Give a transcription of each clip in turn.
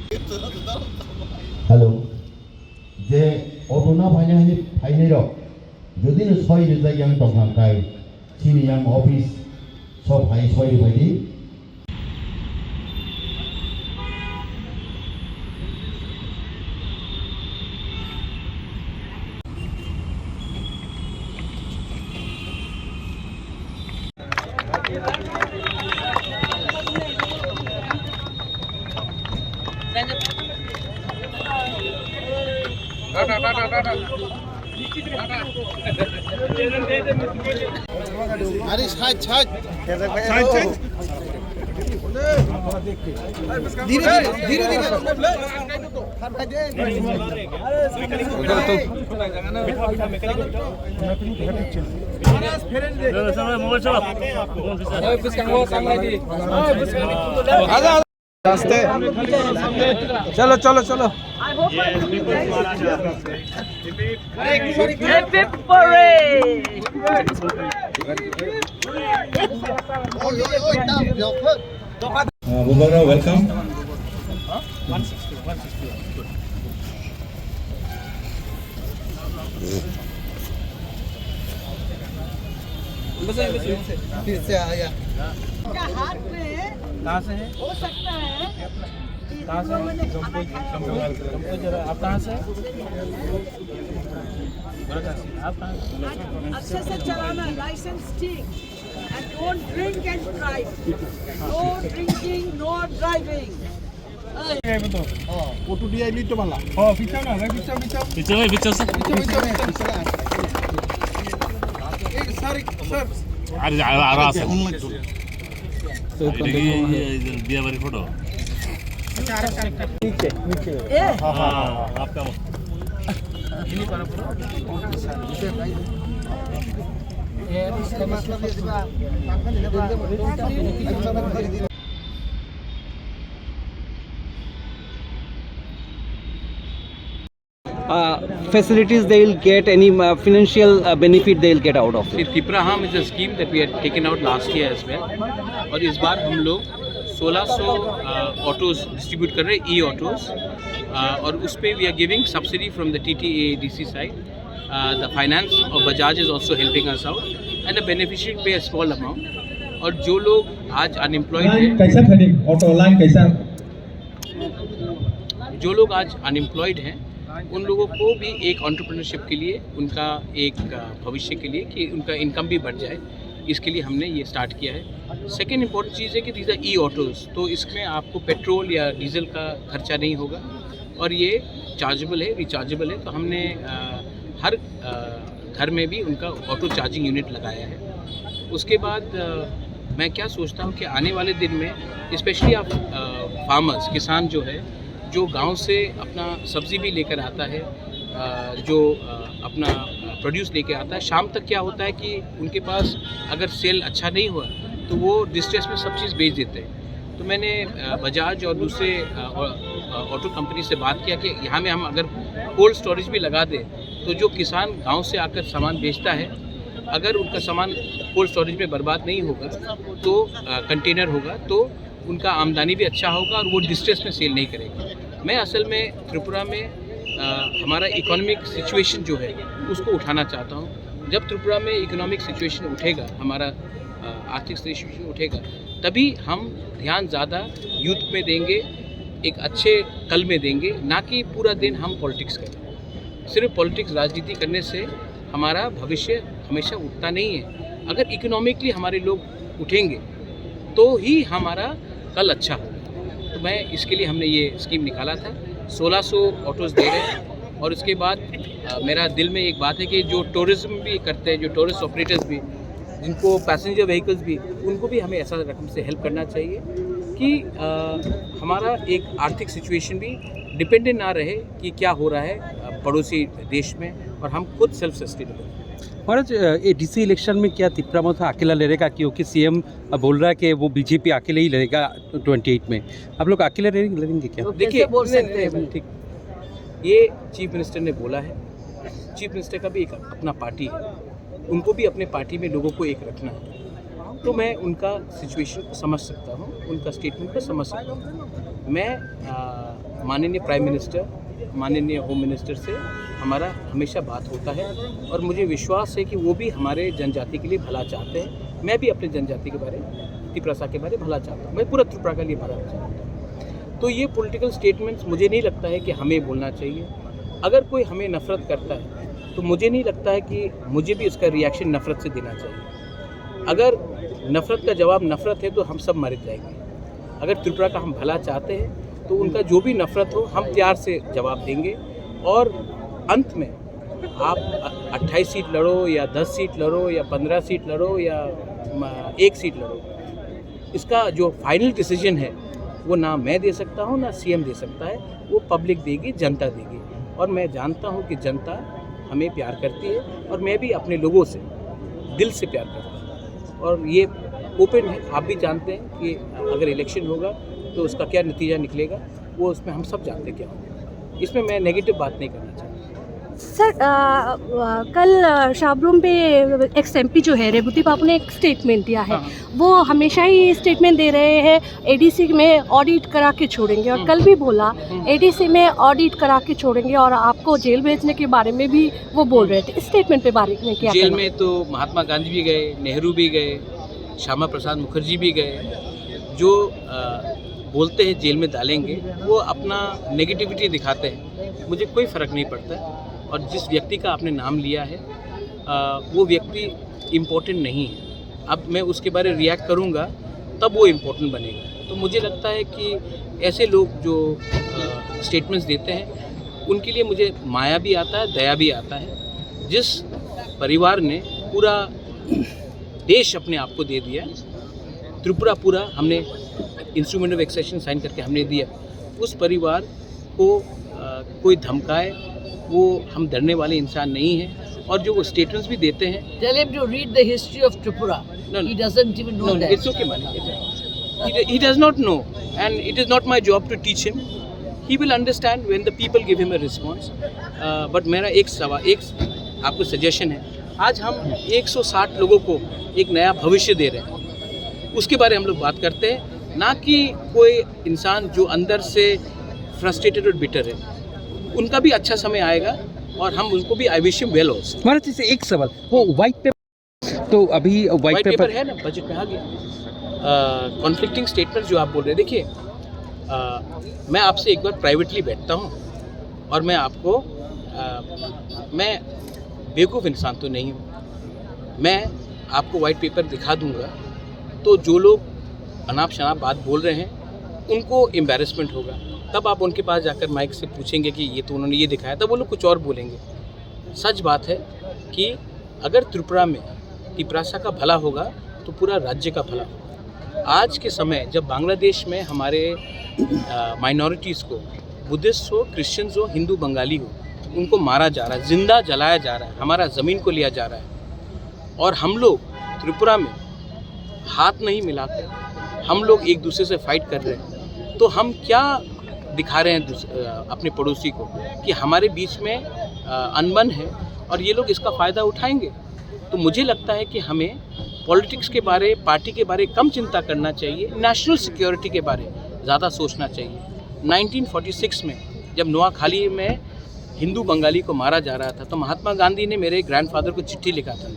Hello जे अटना final जुदि नों 6,000 yang dongkangkai sini yang office so hai 6,000 अरे साइड साइड धीरे धीरे धीरे रास्ते चलो चलो चलो वेलकम फिर से आया हाथ में कहाँ से है? हो सकता है कि कहाँ से? आप कहाँ से? आप कहाँ से? अच्छे से चलाना लाइसेंस ठीक and don't drink and drive no drinking no driving ओटूडी आईली तो वाला पीछा ना भाई पीछा से एक सर सर अरे दिया बारी फोटो ए आपका facilities they will get, any financial benefit they will get out of See, it? Tipraham is a scheme that we had taken out last year as well. और इस बार हम लोग 1600 ऑटोज डिस्ट्रीब्यूट कर रहे हैं ई ऑटोज और उस पर we are giving subsidy from the TTADC side the finance और Bajaj is also helping us out and the beneficiary pay small amount और जो लोग आज अनएम्प्लॉयड हैं कैसा खड़ी ऑटो लाइन कैसा जो लोग आज अनएम्प्लॉयड हैं उन लोगों को भी एक एंटरप्रेन्योरशिप के लिए उनका एक भविष्य के लिए कि उनका इनकम भी बढ़ जाए इसके लिए हमने ये स्टार्ट किया है। सेकेंड इंपॉर्टेंट चीज़ है कि दीज आर ई ऑटोज़ तो इसमें आपको पेट्रोल या डीजल का खर्चा नहीं होगा और ये चार्जेबल है रिचार्जेबल है तो हमने हर घर में भी उनका ऑटो चार्जिंग यूनिट लगाया है। उसके बाद मैं क्या सोचता हूँ कि आने वाले दिन में स्पेशली आप फार्मर्स किसान जो है जो गांव से अपना सब्ज़ी भी लेकर आता है जो अपना प्रोड्यूस लेके आता है शाम तक क्या होता है कि उनके पास अगर सेल अच्छा नहीं हुआ तो वो डिस्ट्रेस में सब चीज़ बेच देते हैं। तो मैंने बजाज और दूसरे ऑटो कंपनी से बात किया कि यहाँ में हम अगर कोल्ड स्टोरेज भी लगा दें तो जो किसान गांव से आकर सामान बेचता है अगर उनका सामान कोल्ड स्टोरेज में बर्बाद नहीं होगा तो कंटेनर होगा तो उनका आमदनी भी अच्छा होगा और वो डिस्ट्रेस में सेल नहीं करेगा। मैं असल में त्रिपुरा में हमारा इकोनॉमिक सिचुएशन जो है उसको उठाना चाहता हूँ। जब त्रिपुरा में इकोनॉमिक सिचुएशन उठेगा हमारा आर्थिक सिचुएशन उठेगा तभी हम ध्यान ज़्यादा यूथ में देंगे एक अच्छे कल में देंगे ना कि पूरा दिन हम पॉलिटिक्स करें। सिर्फ पॉलिटिक्स राजनीति करने से हमारा भविष्य हमेशा उठता नहीं है। अगर इकोनॉमिकली हमारे लोग उठेंगे तो ही हमारा कल अच्छा होगा। तो मैं इसके लिए हमने ये स्कीम निकाला था 1600 ऑटोज़ दे रहे हैं और उसके बाद मेरा दिल में एक बात है कि जो टूरिज़्म भी करते हैं जो टूरिस्ट ऑपरेटर्स भी जिनको पैसेंजर व्हीकल्स भी उनको भी हमें ऐसा रकम से हेल्प करना चाहिए कि हमारा एक आर्थिक सिचुएशन भी डिपेंडेंट ना रहे कि क्या हो रहा है पड़ोसी देश में और हम खुद सेल्फ सस्टेनेबल। महाराज ये डीसी इलेक्शन में क्या तिप्रामथ अकेला लड़ेगा क्योंकि सीएम बोल रहा है कि वो बीजेपी अकेले ही लड़ेगा 28 में, आप लोग अकेले लड़ेंगे क्या? देखिए बोल सकते हैं ठीक ये चीफ मिनिस्टर ने बोला है। चीफ मिनिस्टर का भी एक अपना पार्टी है उनको भी अपने पार्टी में लोगों को एक रखना है। तो मैं उनका सिचुएशन को समझ सकता हूँ, उनका स्टेटमेंट को समझ सकता हूँ। मैं माननीय प्राइम मिनिस्टर, माननीय होम मिनिस्टर से हमारा हमेशा बात होता है और मुझे विश्वास है कि वो भी हमारे जनजाति के लिए भला चाहते हैं। मैं भी अपने जनजाति के बारे, त्रिपुरा के बारे भला चाहता हूँ, मैं पूरा त्रिपुरा के लिए भला चाहता हूँ। तो ये पॉलिटिकल स्टेटमेंट्स मुझे नहीं लगता है कि हमें बोलना चाहिए। अगर कोई हमें नफ़रत करता है तो मुझे नहीं लगता है कि मुझे भी इसका रिएक्शन नफ़रत से देना चाहिए। अगर नफ़रत का जवाब नफ़रत है तो हम सब मर जाएंगे। अगर त्रिपुरा का हम भला चाहते हैं तो उनका जो भी नफ़रत हो हम प्यार से जवाब देंगे और अंत में आप 28 सीट लड़ो या 10 सीट लड़ो या 15 सीट लड़ो या 1 सीट लड़ो, इसका जो फाइनल डिसीजन है वो ना मैं दे सकता हूँ ना सीएम दे सकता है, वो पब्लिक देगी, जनता देगी। और मैं जानता हूँ कि जनता हमें प्यार करती है और मैं भी अपने लोगों से दिल से प्यार करता हूँ। और ये ओपन है, आप भी जानते हैं कि अगर इलेक्शन होगा तो उसका क्या नतीजा निकलेगा वो उसमें हम सब जानते क्या होगा। इसमें मैं नेगेटिव बात नहीं करना चाहता। सर कल शाबरूम पे एक्स एमपी जो है रेवती बाबू ने एक स्टेटमेंट दिया है। वो हमेशा ही स्टेटमेंट दे रहे हैं एडीसी में ऑडिट करा के छोड़ेंगे और कल भी बोला एडीसी में ऑडिट करा के छोड़ेंगे और आपको जेल भेजने के बारे में भी वो बोल रहे थे। इस स्टेटमेंट पे बारे में क्या जेल में तो महात्मा गांधी भी गए, नेहरू भी गए, श्यामा प्रसाद मुखर्जी भी गए। जो बोलते हैं जेल में डालेंगे वो अपना नेगेटिविटी दिखाते हैं, मुझे कोई फ़र्क नहीं पड़ता। और जिस व्यक्ति का आपने नाम लिया है वो व्यक्ति इम्पोर्टेंट नहीं है। अब मैं उसके बारे में रिएक्ट करूँगा तब वो इम्पोर्टेंट बनेगा। तो मुझे लगता है कि ऐसे लोग जो स्टेटमेंट्स देते हैं उनके लिए मुझे माया भी आता है, दया भी आता है। जिस परिवार ने पूरा देश अपने आप को दे दिया, त्रिपुरा पूरा हमने इंस्ट्रूमेंट ऑफ एक्सेशन साइन करके हमने दिया, उस परिवार को कोई धमकाए, वो हम डरने वाले इंसान नहीं हैं। और जो वो स्टेटमेंट्स भी देते हैं, Tell him to read the history of Tripura. No, He doesn't even know that. It's okay, man. He does not know, and it is not my job to teach him. He will understand when the people give him a response. But मेरा एक आपको suggestion है, आज हम 160 लोगों को एक नया भविष्य दे रहे हैं, उसके बारे में हम लोग बात करते हैं, ना कि कोई इंसान जो अंदर से फ्रस्ट्रेटेड और बिटर है। उनका भी अच्छा समय आएगा और हम उनको भी I wish him well also. Maharaj ji से एक सवाल, वो वाइट पेपर तो अभी वाइट पेपर है ना, बजट में आ गया। कॉन्फ्लिक्टिंग स्टेटमेंट जो आप बोल रहे हैं, देखिए मैं आपसे एक बार प्राइवेटली बैठता हूँ और मैं आपको मैं बेवकूफ़ इंसान तो नहीं हूँ, मैं आपको वाइट पेपर दिखा दूँगा तो जो लोग अनाप शनाप बात बोल रहे हैं उनको एम्बैरेसमेंट होगा। तब आप उनके पास जाकर माइक से पूछेंगे कि ये तो उन्होंने ये दिखाया, तब वो लोग कुछ और बोलेंगे। सच बात है कि अगर त्रिपुरा में तिपरासा का भला होगा तो पूरा राज्य का भला होगा। आज के समय जब बांग्लादेश में हमारे माइनॉरिटीज़ को, बुद्धिस्ट हो, क्रिश्चियंस हो, हिंदू बंगाली हो, उनको मारा जा रहा है, जिंदा जलाया जा रहा है, हमारा ज़मीन को लिया जा रहा है, और हम लोग त्रिपुरा में हाथ नहीं मिलाकर हम लोग एक दूसरे से फाइट कर रहे हैं, तो हम क्या दिखा रहे हैं अपने पड़ोसी को कि हमारे बीच में अनबन है और ये लोग इसका फ़ायदा उठाएंगे। तो मुझे लगता है कि हमें पॉलिटिक्स के बारे, पार्टी के बारे कम चिंता करना चाहिए, नेशनल सिक्योरिटी के बारे ज़्यादा सोचना चाहिए। 1946 में जब नोआखाली में हिंदू बंगाली को मारा जा रहा था तो महात्मा गांधी ने मेरे ग्रैंडफादर को चिट्ठी लिखा था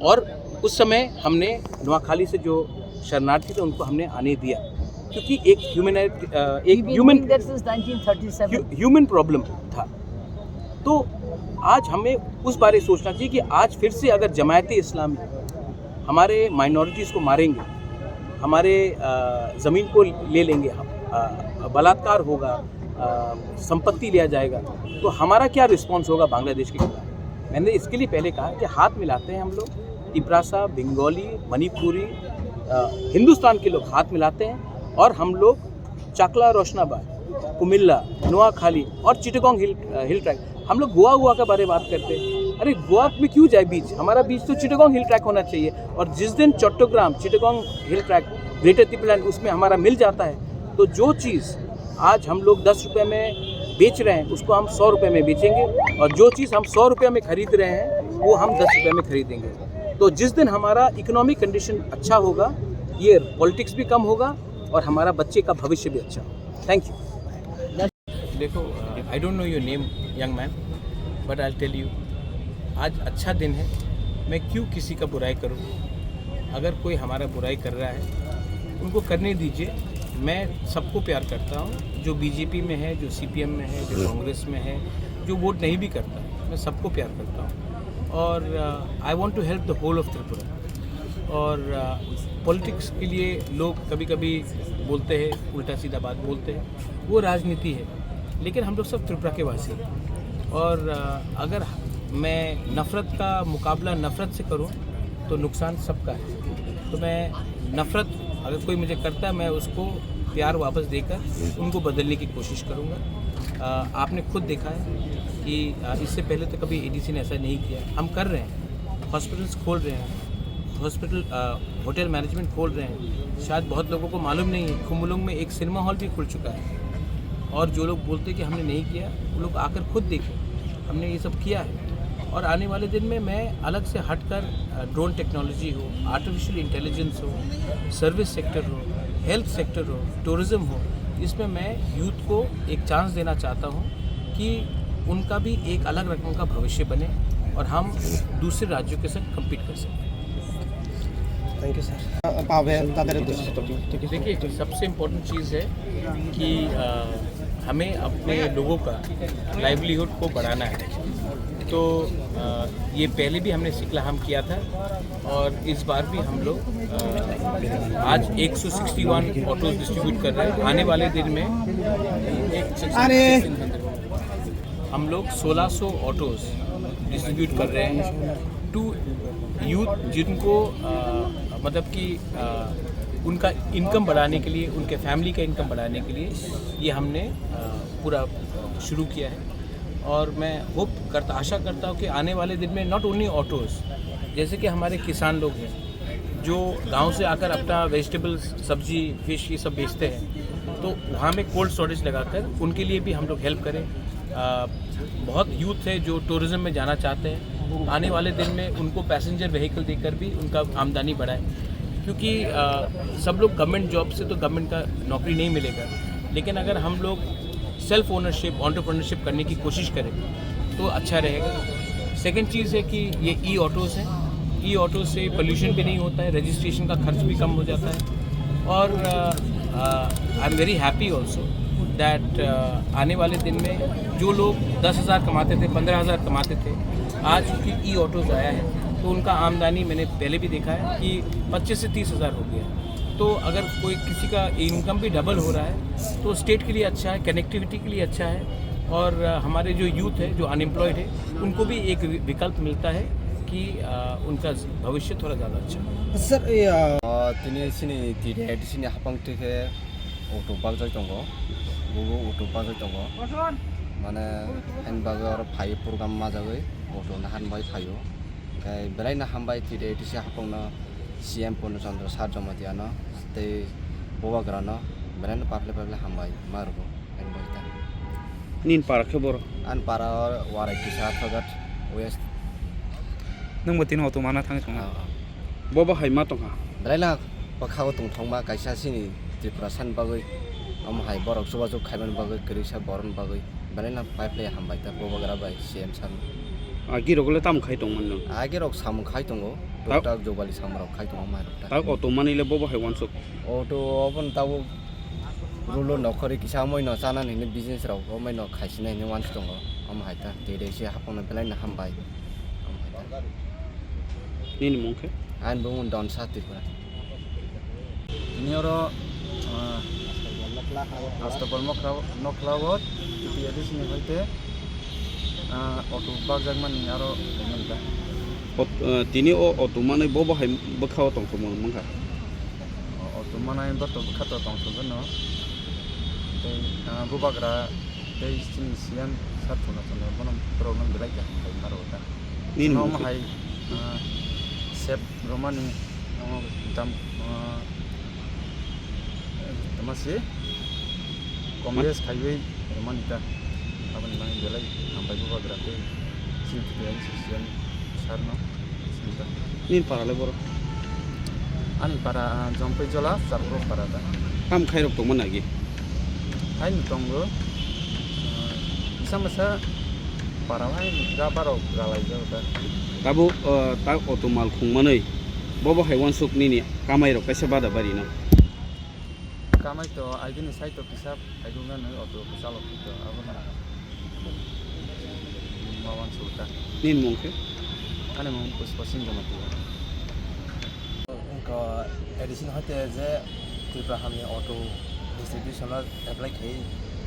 और उस समय हमने नोआखाली से जो शरणार्थी थे उनको हमने आने दिया, क्योंकि एक ह्यूमन प्रॉब्लम था। तो आज हमें उस बारे सोचना चाहिए कि आज फिर से अगर जमायत इस्लामी हमारे माइनॉरिटीज़ को मारेंगे, हमारे ज़मीन को ले लेंगे, बलात्कार होगा, संपत्ति लिया जाएगा, तो हमारा क्या रिस्पॉन्स होगा बांग्लादेश के खिलाफ। मैंने इसके लिए पहले कहा कि हाथ मिलाते हैं हम लोग, तिपरासा, बंगाली, मणिपुरी, हिंदुस्तान के लोग हाथ मिलाते हैं और हम लोग चाकला, रोशनाबाद, कुमिल्ला, नोआखाली और चिटगांग हिल ट्रैक, हम लोग गोवा का बारे बात करते हैं। अरे गोवा में क्यों जाए बीच, हमारा बीच तो चिटगांग हिल ट्रैक होना चाहिए। और जिस दिन चट्टोग्राम, चिटगांग हिल ट्रैक, ग्रेटर त्रिपुरालैंड उसमें हमारा मिल जाता है, तो जो चीज़ आज हम लोग 10 रुपये में बेच रहे हैं उसको हम 100 रुपये में बेचेंगे, और जो चीज़ हम 100 रुपये में खरीद रहे हैं वो हम 10 रुपये में खरीदेंगे। तो जिस दिन हमारा इकोनॉमिक कंडीशन अच्छा होगा, ये पॉलिटिक्स भी कम होगा और हमारा बच्चे का भविष्य भी अच्छा होगा। Thank you. देखो, I don't know your name young man, but I tell you, आज अच्छा दिन है। मैं क्यों किसी का बुराई करूँ? अगर कोई हमारा बुराई कर रहा है उनको करने दीजिए। मैं सबको प्यार करता हूँ, जो बीजेपी में है, जो सीपीएम में है, जो कांग्रेस में है, जो वोट नहीं भी करता, मैं सबको प्यार करता हूँ। और I want to help the whole of Tripura. और पॉलिटिक्स के लिए लोग कभी कभी बोलते हैं, उल्टा सीधा बात बोलते हैं, वो राजनीति है, लेकिन हम लोग सब त्रिपुरा के वासी हैं। और अगर मैं नफ़रत का मुकाबला नफ़रत से करूं तो नुकसान सबका है। तो मैं नफ़रत अगर कोई मुझे करता है, मैं उसको प्यार वापस देकर उनको बदलने की कोशिश करूंगा। आपने खुद देखा है कि इससे पहले तो कभी एडीसी ने ऐसा नहीं किया। हम कर रहे हैं, हॉस्पिटल्स खोल रहे हैं, होटल मैनेजमेंट खोल रहे हैं। शायद बहुत लोगों को मालूम नहीं है, खुम्बुलुंग में एक सिनेमा हॉल भी खुल चुका है। और जो लोग बोलते हैं कि हमने नहीं किया, वो लोग आकर खुद देखें, हमने ये सब किया है। और आने वाले दिन में मैं अलग से हटकर ड्रोन टेक्नोलॉजी हो, आर्टिफिशियल इंटेलिजेंस हो, सर्विस सेक्टर हो, हेल्थ सेक्टर हो, टूरिज़्म हो, इसमें मैं यूथ को एक चांस देना चाहता हूँ कि उनका भी एक अलग रकम का भविष्य बने और हम दूसरे राज्यों के साथ कम्पीट कर सकें। Thank you sir. पावेल ताদের উদ্দেশ্যে ঠিক है। देखिए, सबसे इम्पोर्टेंट चीज़ है कि हमें अपने लोगों का लाइवलीहुड को बढ़ाना है। तो ये पहले भी हमने सिकला हम किया था और इस बार भी हम लोग आज 161 ऑटोज डिस्ट्रीब्यूट कर रहे हैं। आने वाले दिन में हम लोग 1600 ऑटोज डिस्ट्रीब्यूट कर रहे हैं टू यूथ, जिनको मतलब कि उनका इनकम बढ़ाने के लिए, उनके फैमिली का इनकम बढ़ाने के लिए ये हमने पूरा शुरू किया है। और मैं आशा करता हूँ कि आने वाले दिन में नॉट ओनली ऑटोज़, जैसे कि हमारे किसान लोग हैं जो गांव से आकर अपना वेजिटेबल्स, सब्जी, फिश ये सब बेचते हैं, तो वहाँ में कोल्ड स्टोरेज लगाकर उनके लिए भी हम लोग हेल्प करें। बहुत यूथ है जो टूरिज़्म में जाना चाहते हैं, आने वाले दिन में उनको पैसेंजर व्हीकल देकर भी उनका आमदनी बढ़ाए। क्योंकि सब लोग गवर्नमेंट जॉब से तो गवर्नमेंट का नौकरी नहीं मिलेगा, लेकिन अगर हम लोग सेल्फ ओनरशिप, एंटरप्रेन्योरशिप करने की कोशिश करें तो अच्छा रहेगा। सेकंड चीज़ है कि ये ई ऑटोज़ हैं, ई ऑटो से पोल्यूशन भी नहीं होता है, रजिस्ट्रेशन का खर्च भी कम हो जाता है। और I am very happy also that आने वाले दिन में जो लोग 10,000 कमाते थे, 15,000 कमाते थे, आज क्योंकि ई ऑटोज़ आया है तो उनका आमदनी मैंने पहले भी देखा है कि 25 से 30,000 हो गया। तो अगर कोई किसी का इनकम भी डबल हो रहा है तो स्टेट के लिए अच्छा है, कनेक्टिविटी के लिए अच्छा है। और हमारे जो यूथ है, जो अनएम्प्लॉयड है, उनको भी एक विकल्प मिलता है कि उनका भविष्य थोड़ा ज़्यादा अच्छा है। सर दिनै सिनि दिरेट सिनि हापांटिके अट' बागजाय दङ, गुबु अट' बागजाय दङ, माने हेनबागो आरो फाइ प्रग्राम माजागै अट'नो हानबाय फायो। ओमफ्राय बेरायनो हामबाय दिरेट इसे हापांनो CM Purnachandra Sarjamadiano, they Bovagrano, Bren Pable Hambai, Margo, and Boita. Nin Parakabor and Para Warakisa Fagat West Numbatin Automana Tang Boba Haimatoka. Brela Bakautung Tomba Kaisasini, the Prasan Bagui, High Borok Suazo Kaban Bagui, Grisha Boron Bagui, Brena Pipe Hambaita, Bovagra CM San. Agirogla Tam Kaitong. Agirok Sam Kaitongo. Doctor Jobali Samar Kaitong Mara. Automani Leboba wants to open Tau Rulo no Korikisamo no Sana in the business of Omay no Kaisina in one stone. Haita, they say upon a plan Hambai. Nin Monkey And Boon Don Sati. Nero Astapal Noklawot, the addition of it, or to Bagman Naro. Tini Automani Boba Bakauton from Monka. Automana and Dr. Kataton to the north. They Bubagra, they still see and Satuna on the one program like Marota. Ninom High Sep Romani Dam Tamasi Congress Highway Romanita Haven't mind the lake and by Bubagra. Sarno bisa. nin parale bor Ani para jompai jola sarpro para ta. kam khairok tong mana gi Hai ni tongo. Bisa masa para hai ga baro galai ja ta. tabo ta auto mal khung manei bobo haiwan suk ni ni kamai rok kaisa bada bari na Kamai to aidini sai to kisap aidunga na auto kisalo to abana. Mawan sulta. nin mongke Ani mong puspasin jamati. इनको addition होते हैं जे तीव्र हमने auto distribution apply की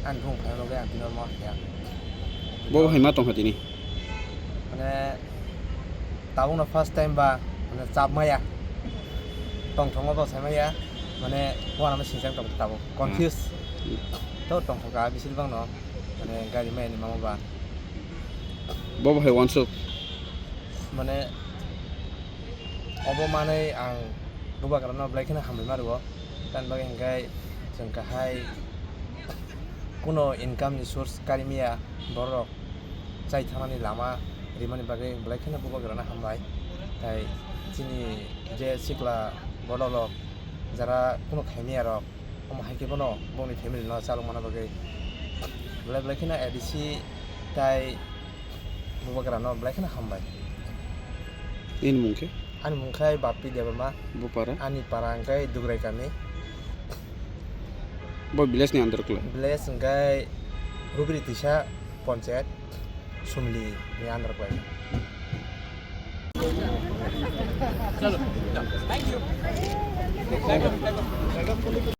अनभुं final गए अंतिम माह या bobo haima tong hatini माने ताबुं ना फर्स्ट टाइम बा माने चाप माया टंग टंग बा सामाया माने वाना में सिंजां टंग ताबो कंफ्यूज तो टंग टंगा बिसिल बां न माने गाड़ी में नि मामा बा bobo haiwan suk माने अबो माने आं बुबा करना ब्लाइक ना हमले मारगो तान बागे हंगाय जों काहाय कुनो इनकाम नि सोर्स कारिमिया बरक जाय थानानि लामा रिमानि बागे ब्लाइक ना बुबा करना हमबाय ताय जिनि जे सिकला बडल যারা কোনো খাইমিয়া রক কম হাইকে বনো বনি ফ্যামিলি ন চালু মানা বাগে ব্লাই ব্লাই কিনা এডিসি তাই বুবা করনা ব্লাই কিনা হামবাই nin mongke Ani mungkai bapi dia berma, bo para ani parangkai durai kami, bo bilas ni andar kula belas engkai rubri tisha poncet, sumli ni andar kau. Thank you.